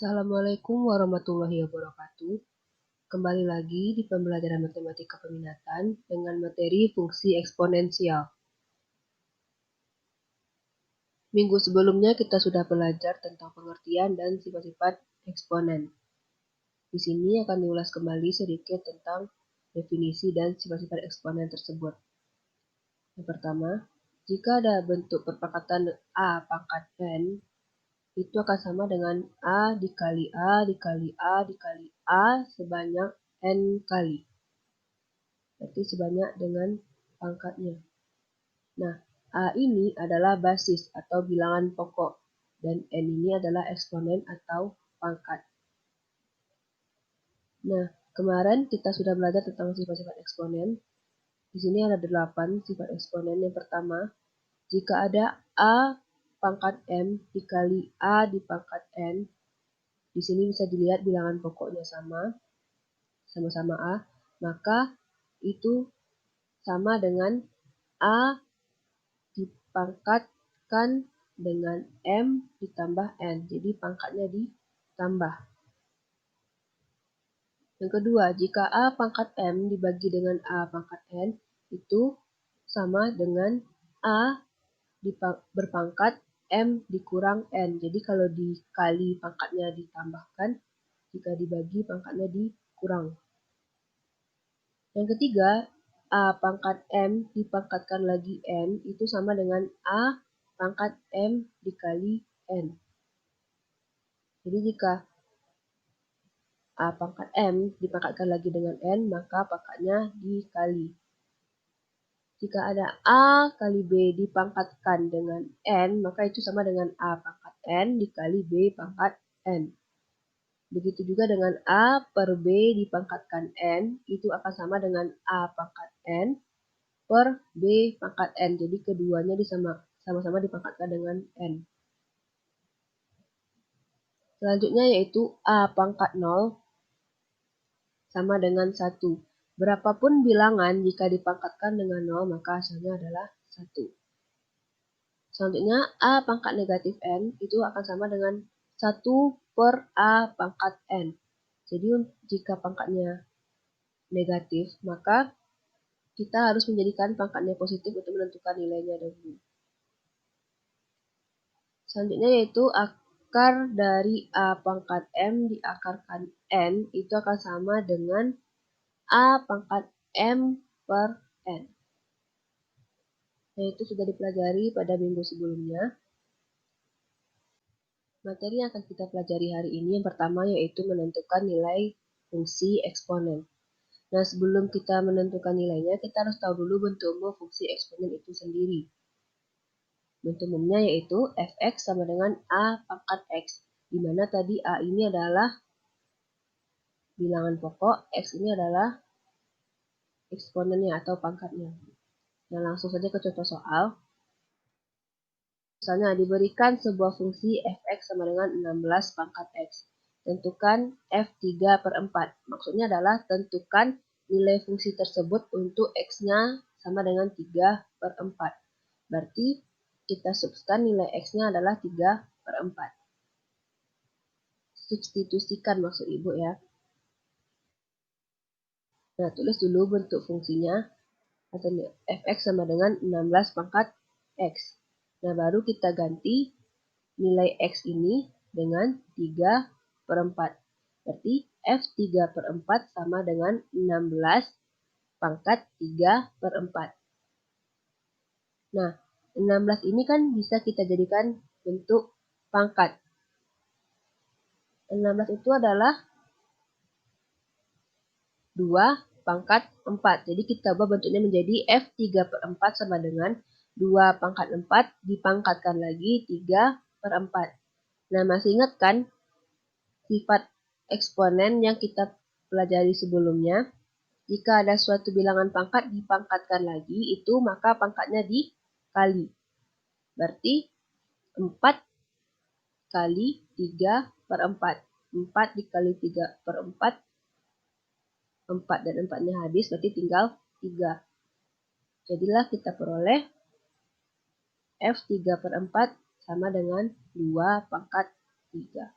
Assalamualaikum warahmatullahi wabarakatuh. Kembali lagi di pembelajaran matematika peminatan dengan materi fungsi eksponensial. Minggu sebelumnya kita sudah belajar tentang pengertian dan sifat-sifat eksponen. Di sini akan diulas kembali sedikit tentang definisi dan sifat-sifat eksponen tersebut. Yang pertama, jika ada bentuk perpangkatan A pangkat N, itu akan sama dengan A dikali A dikali A dikali A sebanyak N kali. Berarti sebanyak dengan pangkatnya. Nah, A ini adalah basis atau bilangan pokok, dan N ini adalah eksponen atau pangkat. Nah, kemarin kita sudah belajar tentang sifat-sifat eksponen. Di sini ada 8 sifat eksponen. Yang pertama, jika ada A pangkat M dikali A di pangkat N, di sini bisa dilihat bilangan pokoknya sama-sama A, maka itu sama dengan A dipangkatkan dengan M ditambah N. Jadi pangkatnya ditambah. Yang kedua, jika A pangkat M dibagi dengan A pangkat N, itu sama dengan A berpangkat M dikurang N. Jadi kalau dikali pangkatnya ditambahkan, jika dibagi pangkatnya dikurang. Yang ketiga, A pangkat M dipangkatkan lagi N itu sama dengan A pangkat M dikali N. Jadi jika A pangkat M dipangkatkan lagi dengan N, maka pangkatnya dikali. Jika ada A kali B dipangkatkan dengan N, maka itu sama dengan A pangkat N dikali B pangkat N. Begitu juga dengan A per B dipangkatkan N, itu akan sama dengan A pangkat N per B pangkat N. Jadi keduanya sama-sama dipangkatkan dengan N. Selanjutnya yaitu A pangkat 0 sama dengan 1. Berapapun bilangan jika dipangkatkan dengan 0, maka hasilnya adalah 1. Selanjutnya A pangkat negatif N itu akan sama dengan 1 per A pangkat N. Jadi jika pangkatnya negatif, maka kita harus menjadikan pangkatnya positif untuk menentukan nilainya dahulu. Selanjutnya yaitu akar dari A pangkat M diakarkan N itu akan sama dengan A pangkat M per N. Nah, itu sudah dipelajari pada minggu sebelumnya. Materi yang akan kita pelajari hari ini yang pertama yaitu menentukan nilai fungsi eksponen. Nah, sebelum kita menentukan nilainya, kita harus tahu dulu bentuk umum fungsi eksponen itu sendiri. Bentuk umumnya yaitu fx sama dengan A pangkat X, di mana tadi A ini adalah bilangan pokok, X ini adalah eksponennya atau pangkatnya. Nah, langsung saja ke contoh soal. Misalnya diberikan sebuah fungsi fx sama dengan 16 pangkat X. Tentukan f3 per 4. Maksudnya adalah tentukan nilai fungsi tersebut untuk X-nya sama dengan 3 per 4. Berarti kita substitusikan nilai X-nya adalah 3 per 4. Substitusikan maksud ibu ya. Nah, tulis dulu bentuk fungsinya. Fx sama dengan 16 pangkat X. Nah, baru kita ganti nilai X ini dengan 3 per 4. Berarti F3 per 4 sama dengan 16 pangkat 3 per 4. Nah, 16 ini kan bisa kita jadikan bentuk pangkat. 16 itu adalah 2 pangkat 4. Jadi kita ubah bentuknya menjadi F3 per 4 sama dengan 2 pangkat 4 dipangkatkan lagi 3 per 4. Nah, masih ingat kan sifat eksponen yang kita pelajari sebelumnya? Jika ada suatu bilangan pangkat dipangkatkan lagi, itu maka pangkatnya dikali. Berarti 4 kali 3 per 4. 4 dikali 3 per 4. 4 dan 4-nya habis, berarti tinggal 3. Jadilah kita peroleh F3 per 4 sama dengan 2 pangkat 3.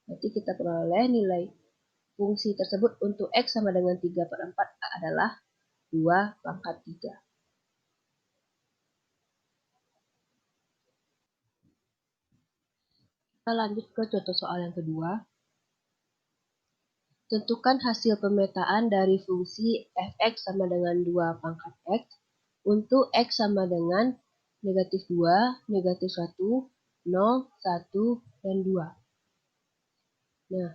Berarti kita peroleh nilai fungsi tersebut untuk X sama dengan 3/4 adalah 2/3. Kita lanjut ke contoh soal yang kedua. Tentukan hasil pemetaan dari fungsi f(x) sama dengan 2/x untuk x sama dengan -2, -1, 0, 1, dan 2. Nah,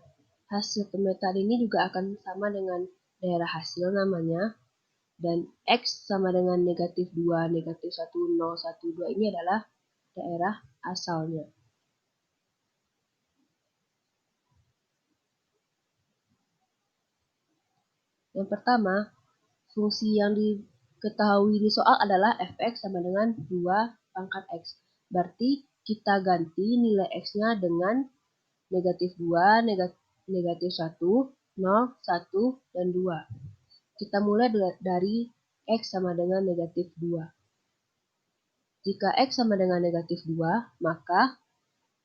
hasil pemetaan ini juga akan sama dengan daerah hasil namanya, dan x sama dengan -2, -1, 0, 1, 2 ini adalah daerah asalnya. Yang pertama, fungsi yang diketahui di soal adalah f(x) sama dengan 2/x. Berarti kita ganti nilai x-nya dengan -2, -1, 0, 1, dan 2. Kita mulai dari x sama dengan -2. Jika x sama dengan -2, maka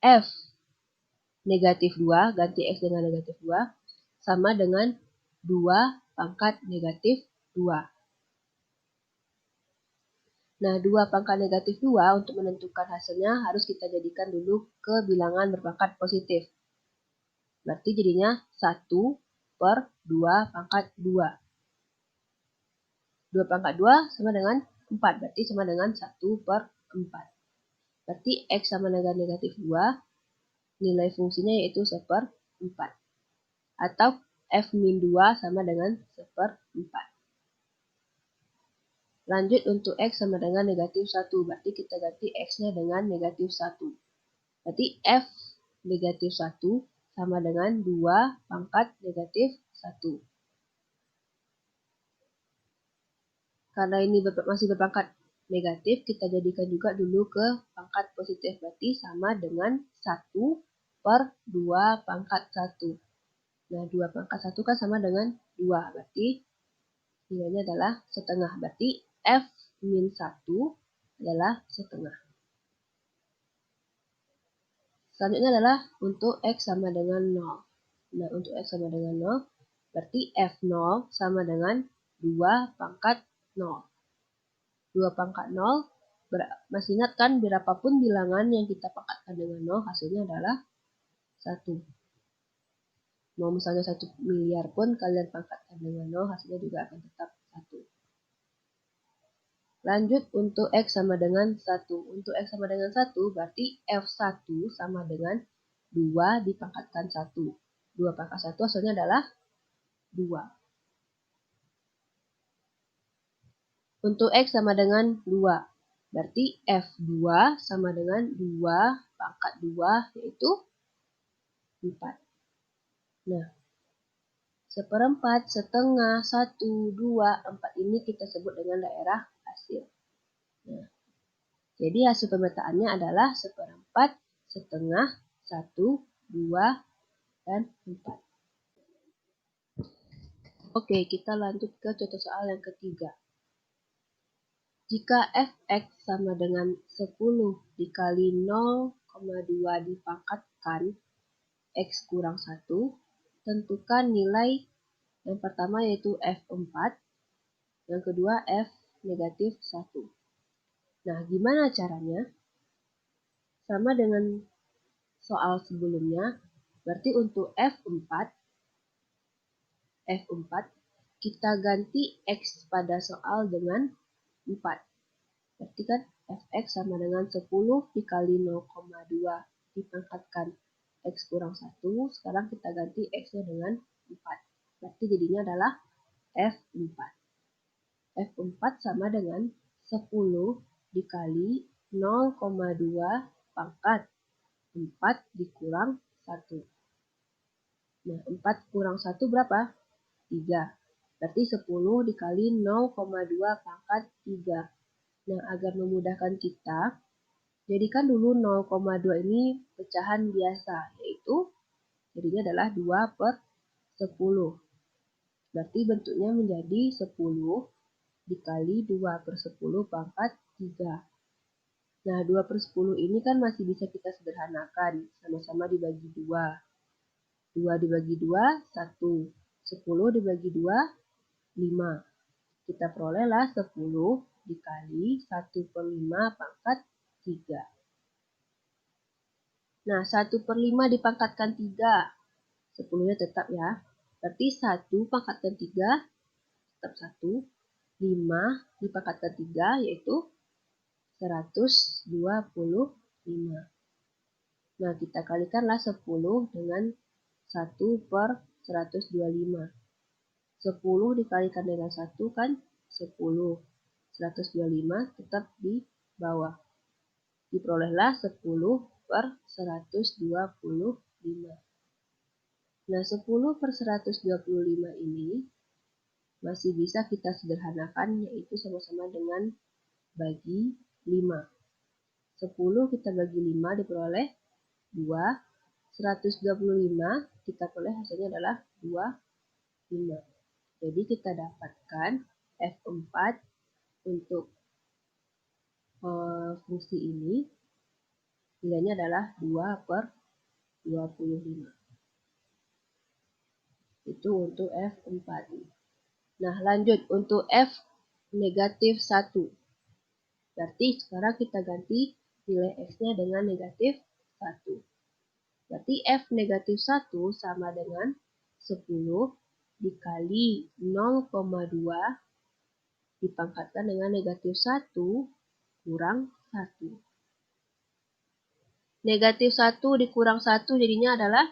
f -2, ganti x dengan -2, sama dengan 2/2. Nah, 2/2 untuk menentukan hasilnya harus kita jadikan dulu ke bilangan berpangkat positif. Berarti jadinya 1/2/2. 2/2 sama dengan 4, berarti sama dengan 1/4. Berarti x sama dengan -2, nilai fungsinya yaitu 1/4. Atau f-2 sama dengan 1/4. Lanjut untuk x sama dengan -1, berarti kita ganti x-nya dengan -1. Berarti f -1 sama dengan 2/1. Karena ini masih berpangkat negatif, kita jadikan juga dulu ke pangkat positif, berarti sama dengan 1/2/1. Nah, 2/1 kan sama dengan 2, berarti nilainya adalah setengah, berarti f-1 adalah setengah. Selanjutnya adalah untuk x sama dengan 0. Nah, untuk x sama dengan 0, berarti f0 sama dengan 2/0. 2/0, masih ingat kan berapapun bilangan yang kita pangkatkan dengan 0, hasilnya adalah 1. Mau misalnya 1 miliar pun kalian pangkatkan dengan 0, hasilnya juga akan tetap 1. Lanjut untuk x sama dengan 1. Untuk x sama dengan 1, berarti f1 sama dengan 2 dipangkatkan 1. 2/1 hasilnya adalah 2. Untuk x sama dengan 2, berarti f2 sama dengan 2/2, yaitu 4. Nah, 1/4, setengah, 1, 2, 4 ini kita sebut dengan daerah hasil. Nah, jadi hasil pemetaannya adalah 1/4, setengah, 1, 2, dan 4. Oke, kita lanjut ke contoh soal yang ketiga. Jika f(x) sama dengan 10 dikali 0,2 dipangkatkan x kurang 1, tentukan nilai yang pertama yaitu f4, yang kedua f-1. Nah, gimana caranya? Sama dengan soal sebelumnya, berarti untuk f4, kita ganti x pada soal dengan 4. Berarti kan fx sama dengan 10 dikali 0,2 dipangkatkan x kurang 1. Sekarang kita ganti x-nya dengan 4. Berarti jadinya adalah f4. f4 sama dengan 10 dikali 0,2 pangkat 4 dikurang 1. Nah, 4 kurang 1 berapa? 3. Berarti 10 dikali 0,2 pangkat 3. Nah, agar memudahkan kita, jadikan dulu 0,2 ini pecahan biasa, yaitu jadinya adalah 2/10. Berarti bentuknya menjadi 10 dikali 2/10 pangkat 3. Nah, 2/10 ini kan masih bisa kita sederhanakan, sama-sama dibagi 2. 2 dibagi 2, 1. 10 dibagi 2, 5. Kita perolehlah 10 dikali 1/5 pangkat 3. Nah, 1/5 dipangkatkan 3. 10-nya tetap ya. Berarti 1 pangkatkan 3, tetap 1. 5 dipangkatkan 3, yaitu 125. Nah, kita kalikanlah 10 dengan 1/125. 10 dikalikan dengan 1 kan 10. 125 tetap di bawah. Diperolehlah 10/125. Nah, 10/125 ini masih bisa kita sederhanakan, yaitu sama-sama dengan bagi 5. 10 kita bagi 5 diperoleh 2. 125 kita peroleh hasilnya adalah 25. Jadi kita dapatkan F4 untuk fungsi ini nilainya adalah 2/25. Itu untuk F4. Nah, lanjut untuk F negatif 1. Berarti sekarang kita ganti nilai X-nya dengan negatif 1. Berarti F negatif 1 sama dengan 10 dikali 0,2 dipangkatkan dengan negatif 1 kurang 1. Negatif 1 dikurang 1 jadinya adalah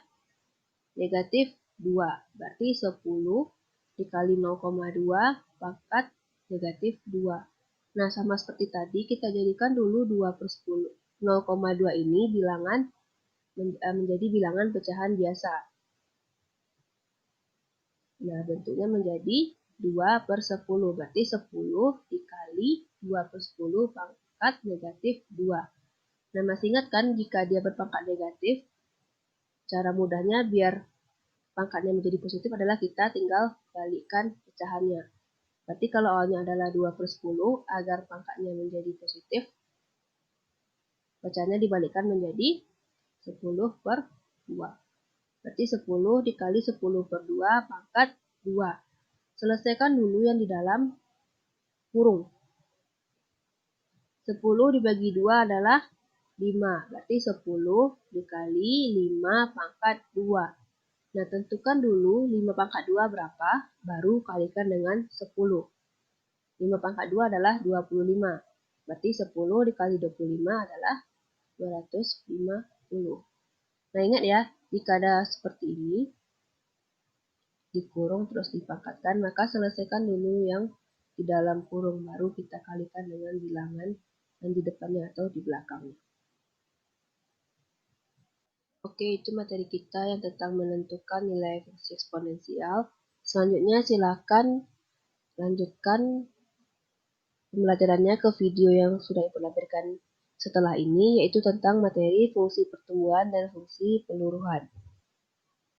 negatif 2. Berarti 10 dikali 0,2 pangkat negatif 2. Nah, sama seperti tadi, kita jadikan dulu 2/10. 0,2 ini menjadi bilangan pecahan biasa. Nah, bentuknya menjadi 2/10. Berarti 10 dikali 2/10 pangkat negatif 2. Nah, masih ingat kan jika dia berpangkat negatif, cara mudahnya biar pangkatnya menjadi positif adalah kita tinggal balikkan pecahannya. Berarti kalau awalnya adalah 2/10, agar pangkatnya menjadi positif, pecahannya dibalikkan menjadi 10/2. Berarti 10 dikali 10/2 pangkat 2. Selesaikan dulu yang di dalam kurung. 10 dibagi 2 adalah 5. Berarti 10 dikali 5 pangkat 2. Nah, tentukan dulu 5 pangkat 2 berapa, baru kalikan dengan 10. 5 pangkat 2 adalah 25. Berarti 10 dikali 25 adalah 250. Nah, ingat ya, jika ada seperti ini, dikurung terus dipangkatkan, maka selesaikan dulu yang di dalam kurung, baru kita kalikan dengan bilangan yang di depannya atau di belakangnya. Oke, itu materi kita yang tentang menentukan nilai fungsi eksponensial. Selanjutnya silakan lanjutkan pembelajarannya ke video yang sudah Ibu lampirkan setelah ini, yaitu tentang materi fungsi pertumbuhan dan fungsi peluruhan.